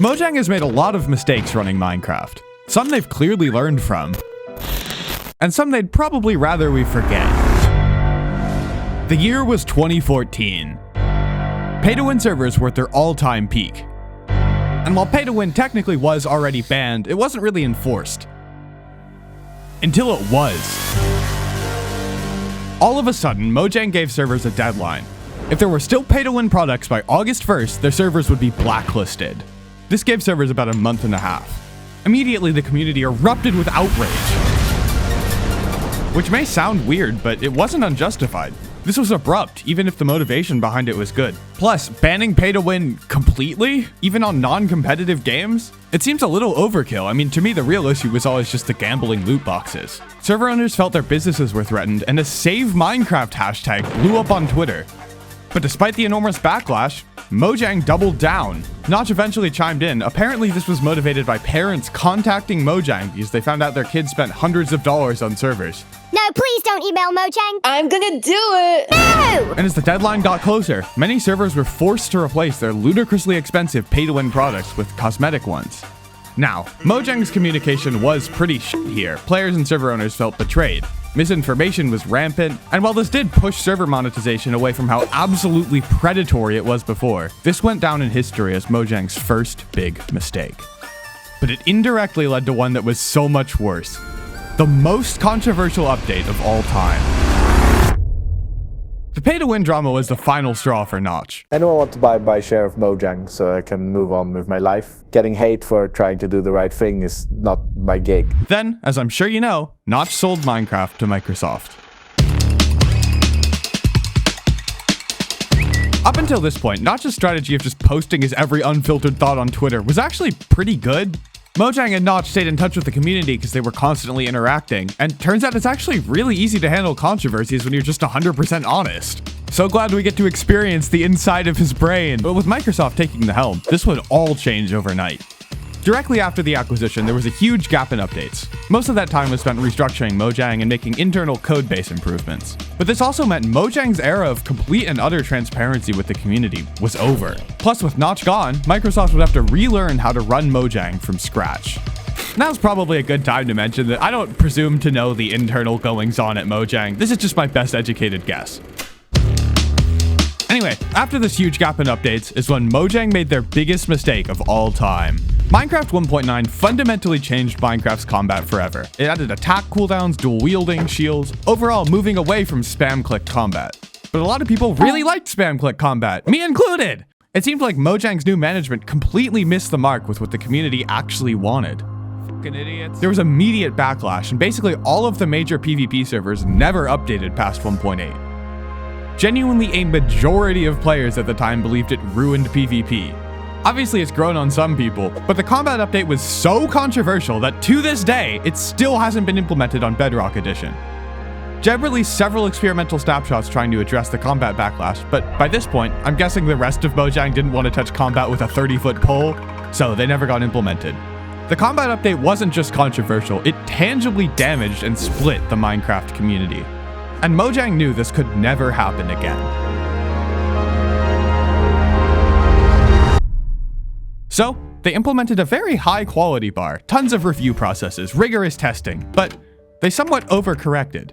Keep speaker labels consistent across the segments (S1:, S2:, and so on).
S1: Mojang has made a lot of mistakes running Minecraft. Some they've clearly learned from, and some they'd probably rather we forget. The year was 2014. Pay-to-win servers were at their all-time peak. And while pay-to-win technically was already banned, it wasn't really enforced. Until it was. All of a sudden, Mojang gave servers a deadline. If there were still pay-to-win products by August 1st, their servers would be blacklisted. This gave servers about a month and a half. Immediately, the community erupted with outrage. Which may sound weird, but it wasn't unjustified. This was abrupt, even if the motivation behind it was good. Plus, banning pay-to-win completely, even on non-competitive games? It seems a little overkill. I mean, to me, the real issue was always just the gambling loot boxes. Server owners felt their businesses were threatened, and a Save Minecraft hashtag blew up on Twitter. But despite the enormous backlash, Mojang doubled down. Notch eventually chimed in. Apparently this was motivated by parents contacting Mojang because they found out their kids spent hundreds of dollars on servers.
S2: No, please don't email Mojang.
S3: I'm gonna do it.
S2: No!
S1: And as the deadline got closer, many servers were forced to replace their ludicrously expensive pay-to-win products with cosmetic ones. Now, Mojang's communication was pretty shit here. Players and server owners felt betrayed. Misinformation was rampant, and while this did push server monetization away from how absolutely predatory it was before, this went down in history as Mojang's first big mistake. But it indirectly led to one that was so much worse. The most controversial update of all time. The pay-to-win drama was the final straw for Notch.
S4: Anyone want to buy my share of Mojang so I can move on with my life? Getting hate for trying to do the right thing is not my gig.
S1: Then, as I'm sure you know, Notch sold Minecraft to Microsoft. Up until this point, Notch's strategy of just posting his every unfiltered thought on Twitter was actually pretty good. Mojang and Notch stayed in touch with the community because they were constantly interacting, and turns out it's actually really easy to handle controversies when you're just 100% honest. So glad we get to experience the inside of his brain. But with Microsoft taking the helm, this would all change overnight. Directly after the acquisition, there was a huge gap in updates. Most of that time was spent restructuring Mojang and making internal codebase improvements. But this also meant Mojang's era of complete and utter transparency with the community was over. Plus, with Notch gone, Microsoft would have to relearn how to run Mojang from scratch. Now's probably a good time to mention that I don't presume to know the internal goings-on at Mojang. This is just my best educated guess. Anyway, after this huge gap in updates is when Mojang made their biggest mistake of all time. Minecraft 1.9 fundamentally changed Minecraft's combat forever. It added attack cooldowns, dual wielding, shields, overall moving away from spam click combat. But a lot of people really liked spam click combat, me included! It seemed like Mojang's new management completely missed the mark with what the community actually wanted. Fucking idiots. There was immediate backlash, and basically all of the major PvP servers never updated past 1.8. Genuinely, a majority of players at the time believed it ruined PvP. Obviously, it's grown on some people, but the combat update was so controversial that to this day, it still hasn't been implemented on Bedrock Edition. Jeb released several experimental snapshots trying to address the combat backlash, but by this point, I'm guessing the rest of Mojang didn't want to touch combat with a 30-foot pole, so they never got implemented. The combat update wasn't just controversial, it tangibly damaged and split the Minecraft community. And Mojang knew this could never happen again. So, they implemented a very high quality bar, tons of review processes, rigorous testing, but they somewhat overcorrected,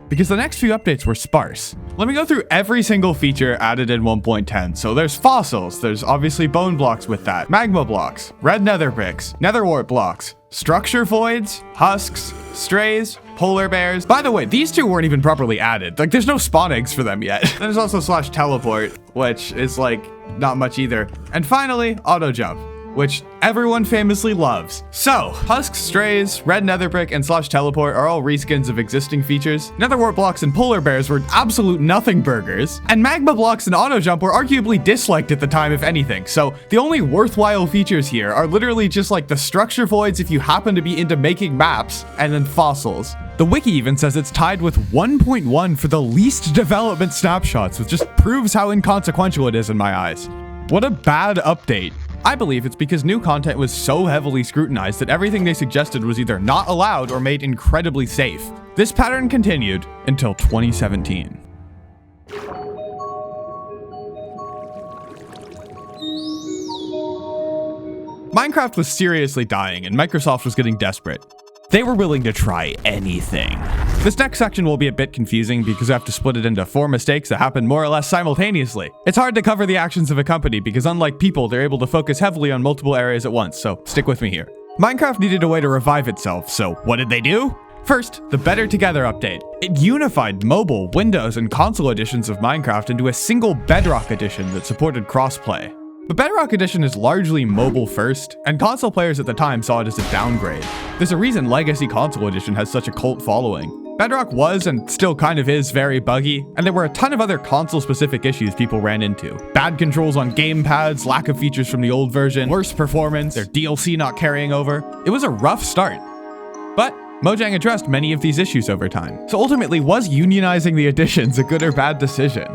S1: because the next few updates were sparse. Let me go through every single feature added in 1.10. So there's fossils, there's obviously bone blocks with that, magma blocks, red nether bricks, nether wart blocks, structure voids, husks, strays, polar bears. By the way, these two weren't even properly added. Like, there's no spawn eggs for them yet. There's also /teleport, which is like not much either. And finally, auto jump, which everyone famously loves. So, husks, strays, red nether brick, and /teleport are all reskins of existing features. Netherwart blocks and polar bears were absolute nothing burgers, and magma blocks and auto jump were arguably disliked at the time, if anything. So, the only worthwhile features here are literally just like the structure voids if you happen to be into making maps, and then fossils. The wiki even says it's tied with 1.1 for the least development snapshots, which just proves how inconsequential it is in my eyes. What a bad update. I believe it's because new content was so heavily scrutinized that everything they suggested was either not allowed or made incredibly safe. This pattern continued until 2017. Minecraft was seriously dying and Microsoft was getting desperate. They were willing to try anything. This next section will be a bit confusing because I have to split it into 4 mistakes that happen more or less simultaneously. It's hard to cover the actions of a company because unlike people, they're able to focus heavily on multiple areas at once, so stick with me here. Minecraft needed a way to revive itself, so what did they do? First, the Better Together update. It unified mobile, Windows, and console editions of Minecraft into a single Bedrock edition that supported crossplay. The Bedrock edition is largely mobile first, and console players at the time saw it as a downgrade. There's a reason Legacy Console Edition has such a cult following. Bedrock was, and still kind of is, very buggy, and there were a ton of other console-specific issues people ran into. Bad controls on gamepads, lack of features from the old version, worse performance, their DLC not carrying over. It was a rough start. But Mojang addressed many of these issues over time. So ultimately, was unionizing the editions a good or bad decision?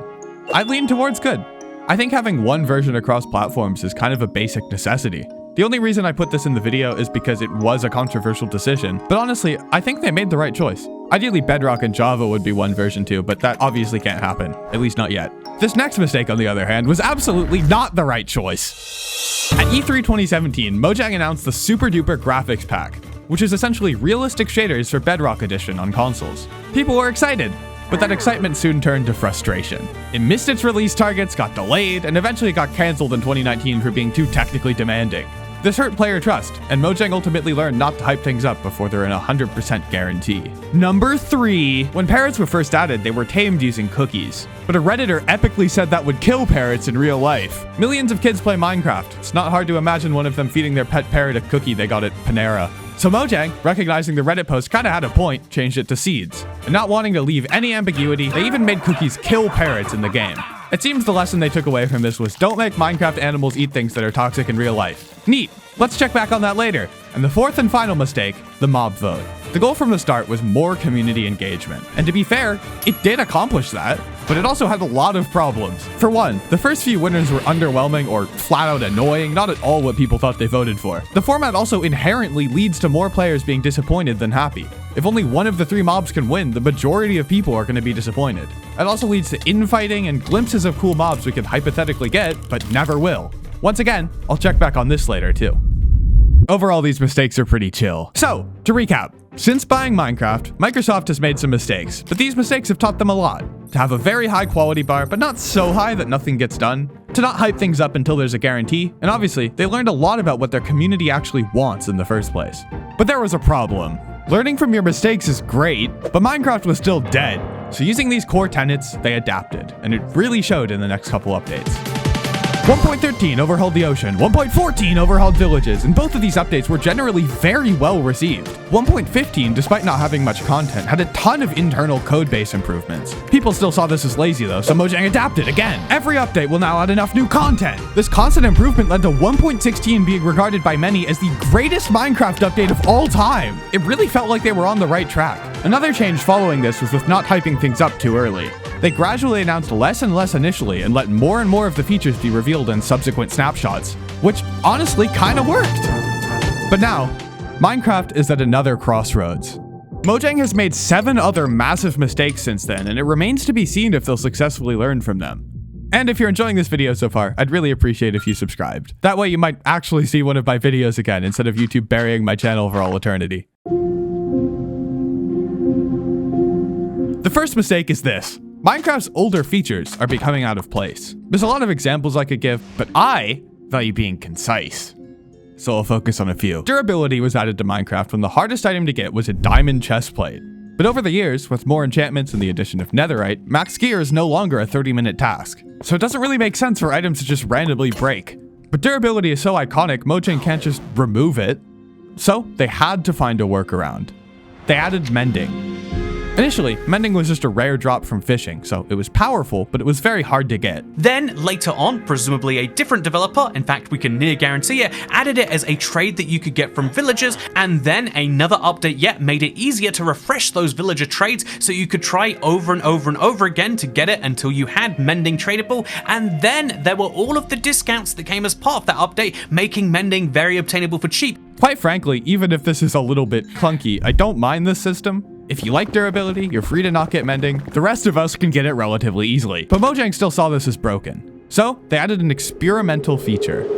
S1: I'd lean towards good. I think having one version across platforms is kind of a basic necessity. The only reason I put this in the video is because it was a controversial decision, but honestly, I think they made the right choice. Ideally, Bedrock and Java would be one version too, but that obviously can't happen, at least not yet. This next mistake, on the other hand, was absolutely not the right choice. At E3 2017, Mojang announced the Super Duper Graphics Pack, which is essentially realistic shaders for Bedrock Edition on consoles. People were excited, but that excitement soon turned to frustration. It missed its release targets, got delayed, and eventually got cancelled in 2019 for being too technically demanding. This hurt player trust, and Mojang ultimately learned not to hype things up before they're in a 100% guarantee. Number 3. When parrots were first added, they were tamed using cookies. But a Redditor epically said that would kill parrots in real life. Millions of kids play Minecraft. It's not hard to imagine one of them feeding their pet parrot a cookie they got at Panera. So Mojang, recognizing the Reddit post kinda had a point, changed it to seeds. And not wanting to leave any ambiguity, they even made cookies kill parrots in the game. It seems the lesson they took away from this was don't make Minecraft animals eat things that are toxic in real life. Neat. Let's check back on that later. And the 4th and final mistake, the mob vote. The goal from the start was more community engagement. And to be fair, it did accomplish that, but it also had a lot of problems. For one, the first few winners were underwhelming or flat out annoying, not at all what people thought they voted for. The format also inherently leads to more players being disappointed than happy. If only one of the 3 mobs can win, the majority of people are going to be disappointed. It also leads to infighting and glimpses of cool mobs we could hypothetically get, but never will. Once again, I'll check back on this later too. Overall, these mistakes are pretty chill. So, to recap, since buying Minecraft, Microsoft has made some mistakes, but these mistakes have taught them a lot. To have a very high quality bar, but not so high that nothing gets done. To not hype things up until there's a guarantee, and obviously, they learned a lot about what their community actually wants in the first place. But there was a problem. Learning from your mistakes is great, but Minecraft was still dead. So using these core tenets, they adapted, and it really showed in the next couple updates. 1.13 overhauled the ocean, 1.14 overhauled villages, and both of these updates were generally very well received. 1.15, despite not having much content, had a ton of internal codebase improvements. People still saw this as lazy though, so Mojang adapted again. Every update will now add enough new content. This constant improvement led to 1.16 being regarded by many as the greatest Minecraft update of all time. It really felt like they were on the right track. Another change following this was with not hyping things up too early. They gradually announced less and less initially and let more and more of the features be revealed in subsequent snapshots, which honestly kinda worked. But now, Minecraft is at another crossroads. Mojang has made 7 other massive mistakes since then, and it remains to be seen if they'll successfully learn from them. And if you're enjoying this video so far, I'd really appreciate if you subscribed. That way you might actually see one of my videos again instead of YouTube burying my channel for all eternity. The first mistake is this. Minecraft's older features are becoming out of place. There's a lot of examples I could give, but I value being concise. So I'll focus on a few. Durability was added to Minecraft when the hardest item to get was a diamond chestplate. But over the years, with more enchantments and the addition of netherite, max gear is no longer a 30-minute task. So it doesn't really make sense for items to just randomly break. But durability is so iconic, Mojang can't just remove it. So they had to find a workaround. They added mending. Initially, mending was just a rare drop from fishing, so it was powerful, but it was very hard to get.
S3: Then, later on, presumably a different developer, in fact we can near guarantee it, added it as a trade that you could get from villagers, and then another update yet made it easier to refresh those villager trades so you could try over and over and over again to get it until you had mending tradable, and then there were all of the discounts that came as part of that update, making mending very obtainable for cheap.
S1: Quite frankly, even if this is a little bit clunky, I don't mind this system. If you like durability, you're free to not get mending. The rest of us can get it relatively easily. But Mojang still saw this as broken. So they added an experimental feature.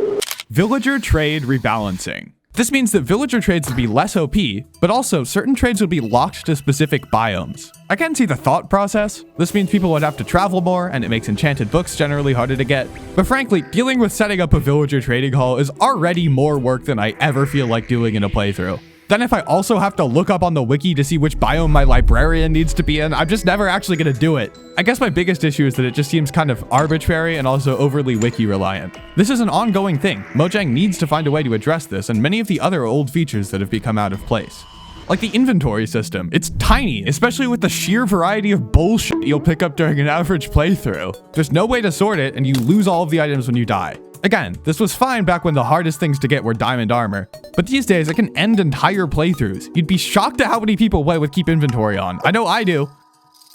S1: Villager trade rebalancing. This means that villager trades would be less OP, but also certain trades would be locked to specific biomes. I can see the thought process. This means people would have to travel more, and it makes enchanted books generally harder to get. But frankly, dealing with setting up a villager trading hall is already more work than I ever feel like doing in a playthrough. Then if I also have to look up on the wiki to see which biome my librarian needs to be in, I'm just never actually gonna do it. I guess my biggest issue is that it just seems kind of arbitrary and also overly wiki reliant. This is an ongoing thing. Mojang needs to find a way to address this and many of the other old features that have become out of place. Like the inventory system. It's tiny, especially with the sheer variety of bullshit you'll pick up during an average playthrough. There's no way to sort it, and you lose all of the items when you die. Again, this was fine back when the hardest things to get were diamond armor, but these days it can end entire playthroughs. You'd be shocked at how many people play with keep inventory on. I know I do.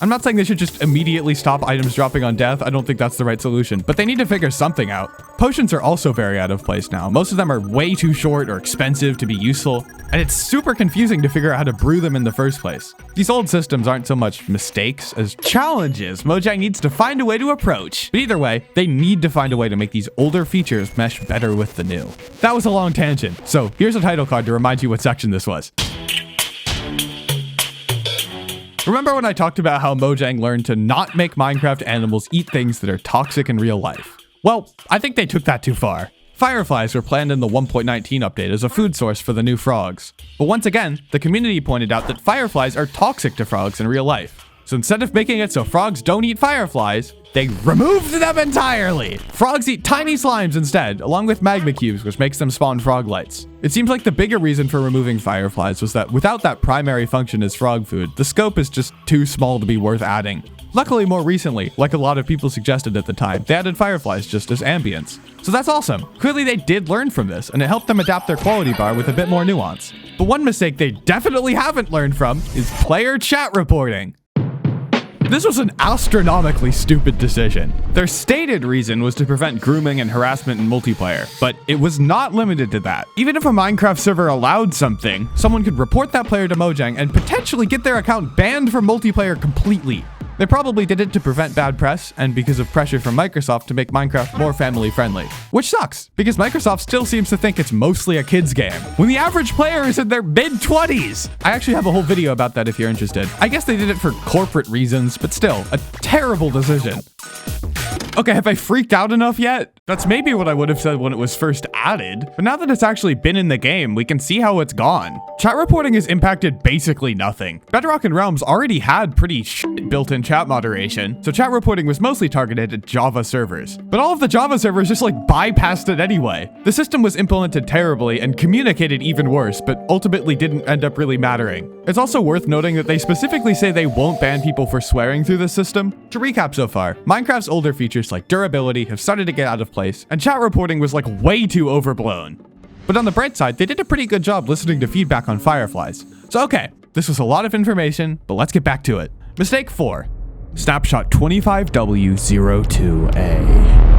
S1: I'm not saying they should just immediately stop items dropping on death. I don't think that's the right solution, but they need to figure something out. Potions are also very out of place now. Most of them are way too short or expensive to be useful, and it's super confusing to figure out how to brew them in the first place. These old systems aren't so much mistakes as challenges Mojang needs to find a way to approach. But either way, they need to find a way to make these older features mesh better with the new. That was a long tangent, so here's a title card to remind you what section this was. Remember when I talked about how Mojang learned to not make Minecraft animals eat things that are toxic in real life? Well, I think they took that too far. Fireflies were planned in the 1.19 update as a food source for the new frogs. But once again, the community pointed out that fireflies are toxic to frogs in real life. So instead of making it so frogs don't eat fireflies, they removed them entirely! Frogs eat tiny slimes instead, along with magma cubes, which makes them spawn froglights. It seems like the bigger reason for removing fireflies was that without that primary function as frog food, the scope is just too small to be worth adding. Luckily, more recently, like a lot of people suggested at the time, they added fireflies just as ambience. So that's awesome. Clearly they did learn from this, and it helped them adapt their quality bar with a bit more nuance. But one mistake they definitely haven't learned from is player chat reporting. This was an astronomically stupid decision. Their stated reason was to prevent grooming and harassment in multiplayer, but it was not limited to that. Even if a Minecraft server allowed something, someone could report that player to Mojang and potentially get their account banned from multiplayer completely. They probably did it to prevent bad press and because of pressure from Microsoft to make Minecraft more family friendly. Which sucks, because Microsoft still seems to think it's mostly a kid's game, when the average player is in their mid-20s! I actually have a whole video about that if you're interested. I guess they did it for corporate reasons, but still, a terrible decision. Okay, have I freaked out enough yet? That's maybe what I would have said when it was first added, but now that it's actually been in the game, we can see how it's gone. Chat reporting has impacted basically nothing. Bedrock and Realms already had pretty built-in chat moderation, so chat reporting was mostly targeted at Java servers. But all of the Java servers just bypassed it anyway. The system was implemented terribly and communicated even worse, but ultimately didn't end up really mattering. It's also worth noting that they specifically say they won't ban people for swearing through the system. To recap so far, Minecraft's older features like durability have started to get out of place, and chat reporting was way too overblown. But on the bright side, they did a pretty good job listening to feedback on Fireflies. So okay, this was a lot of information, but let's get back to it. Mistake 4. Snapshot 25W02A.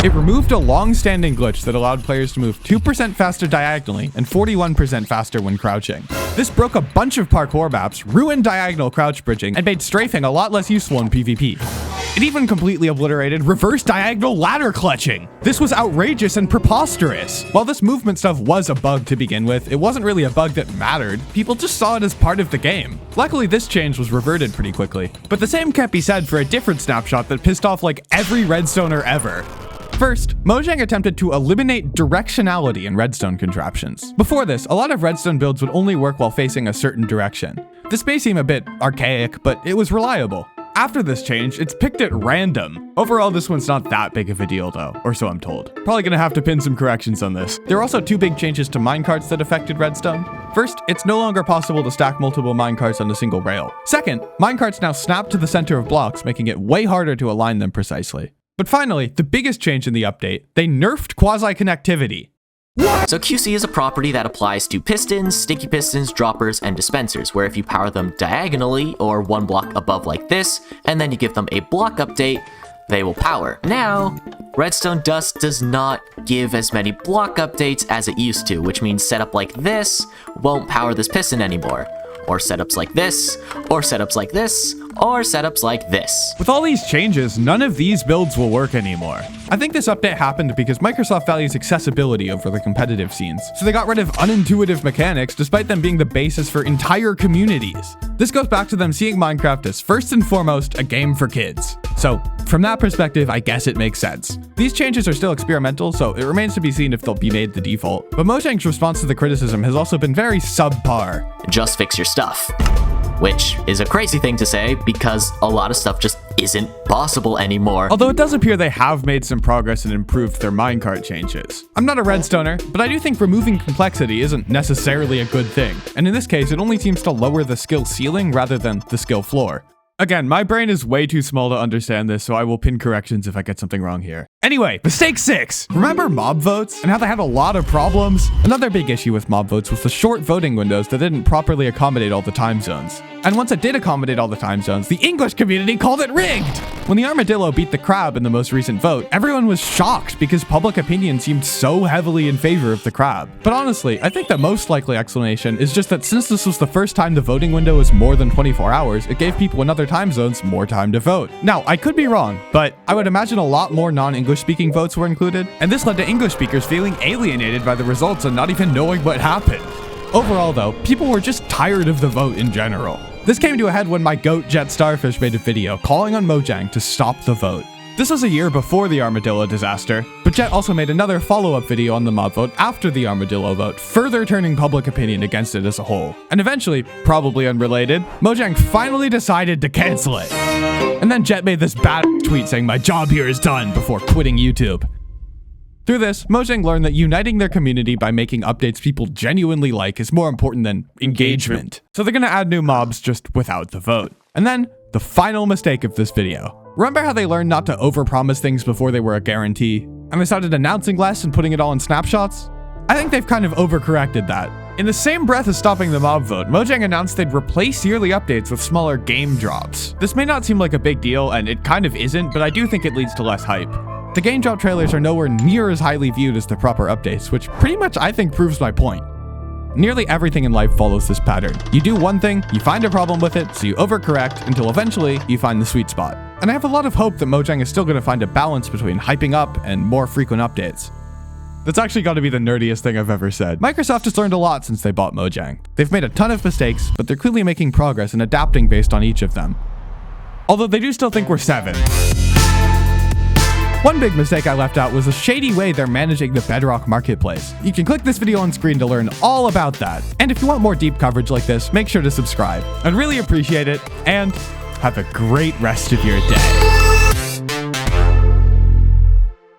S1: It removed a long-standing glitch that allowed players to move 2% faster diagonally and 41% faster when crouching. This broke a bunch of parkour maps, ruined diagonal crouch bridging, and made strafing a lot less useful in PvP. It even completely obliterated reverse diagonal ladder clutching. This was outrageous and preposterous. While this movement stuff was a bug to begin with, it wasn't really a bug that mattered. People just saw it as part of the game. Luckily, this change was reverted pretty quickly. But the same can't be said for a different snapshot that pissed off every Redstoner ever. First, Mojang attempted to eliminate directionality in Redstone contraptions. Before this, a lot of Redstone builds would only work while facing a certain direction. This may seem a bit archaic, but it was reliable. After this change, it's picked at random. Overall, this one's not that big of a deal though, or so I'm told. Probably gonna have to pin some corrections on this. There are also two big changes to minecarts that affected Redstone. First, it's no longer possible to stack multiple minecarts on a single rail. Second, minecarts now snap to the center of blocks, making it way harder to align them precisely. But finally, the biggest change in the update, they nerfed quasi-connectivity.
S5: So QC is a property that applies to pistons, sticky pistons, droppers, and dispensers, where if you power them diagonally or one block above like this, and then you give them a block update, they will power. Now, Redstone Dust does not give as many block updates as it used to, which means setup like this won't power this piston anymore. or setups like this, or setups like this, or setups like this.
S1: With all these changes, none of these builds will work anymore. I think this update happened because Microsoft values accessibility over the competitive scenes, so they got rid of unintuitive mechanics despite them being the basis for entire communities. This goes back to them seeing Minecraft as first and foremost a game for kids. So from that perspective, I guess it makes sense. These changes are still experimental, so it remains to be seen if they'll be made the default. But Mojang's response to the criticism has also been very subpar.
S5: Just fix your stuff. Which is a crazy thing to say because a lot of stuff just isn't possible anymore.
S1: Although it does appear they have made some progress and improved their minecart changes. I'm not a redstoner, but I do think removing complexity isn't necessarily a good thing. And in this case, it only seems to lower the skill ceiling rather than the skill floor. Again, my brain is way too small to understand this, so I will pin corrections if I get something wrong here. Anyway, mistake 6. Remember mob votes and how they had a lot of problems? Another big issue with mob votes was the short voting windows that didn't properly accommodate all the time zones. And once it did accommodate all the time zones, the English community called it rigged! When the armadillo beat the crab in the most recent vote, everyone was shocked because public opinion seemed so heavily in favor of the crab. But honestly, I think the most likely explanation is just that since this was the first time the voting window was more than 24 hours, it gave people in other time zones more time to vote. Now, I could be wrong, but I would imagine a lot more non-English speaking votes were included, and this led to English speakers feeling alienated by the results and not even knowing what happened. Overall though, people were just tired of the vote in general. This came to a head when my goat Jet Starfish made a video calling on Mojang to stop the vote. This was a year before the armadillo disaster, but Jet also made another follow-up video on the mob vote after the armadillo vote, further turning public opinion against it as a whole. And eventually, probably unrelated, Mojang finally decided to cancel it. And then Jet made this bad tweet saying my job here is done before quitting YouTube. Through this, Mojang learned that uniting their community by making updates people genuinely like is more important than engagement. So they're gonna add new mobs just without the vote. And then, the final mistake of this video. Remember how they learned not to overpromise things before they were a guarantee? And they started announcing less and putting it all in snapshots? I think they've kind of overcorrected that. In the same breath as stopping the mob vote, Mojang announced they'd replace yearly updates with smaller game drops. This may not seem like a big deal, and it kind of isn't, but I do think it leads to less hype. The game drop trailers are nowhere near as highly viewed as the proper updates, which pretty much I think proves my point. Nearly everything in life follows this pattern. You do one thing, you find a problem with it, so you overcorrect until eventually you find the sweet spot. And I have a lot of hope that Mojang is still going to find a balance between hyping up and more frequent updates. That's actually got to be the nerdiest thing I've ever said. Microsoft has learned a lot since they bought Mojang. They've made a ton of mistakes, but they're clearly making progress and adapting based on each of them. Although they do still think we're 7. One big mistake I left out was the shady way they're managing the Bedrock marketplace. You can click this video on screen to learn all about that. And if you want more deep coverage like this, make sure to subscribe. I'd really appreciate it, and have a great rest of your day.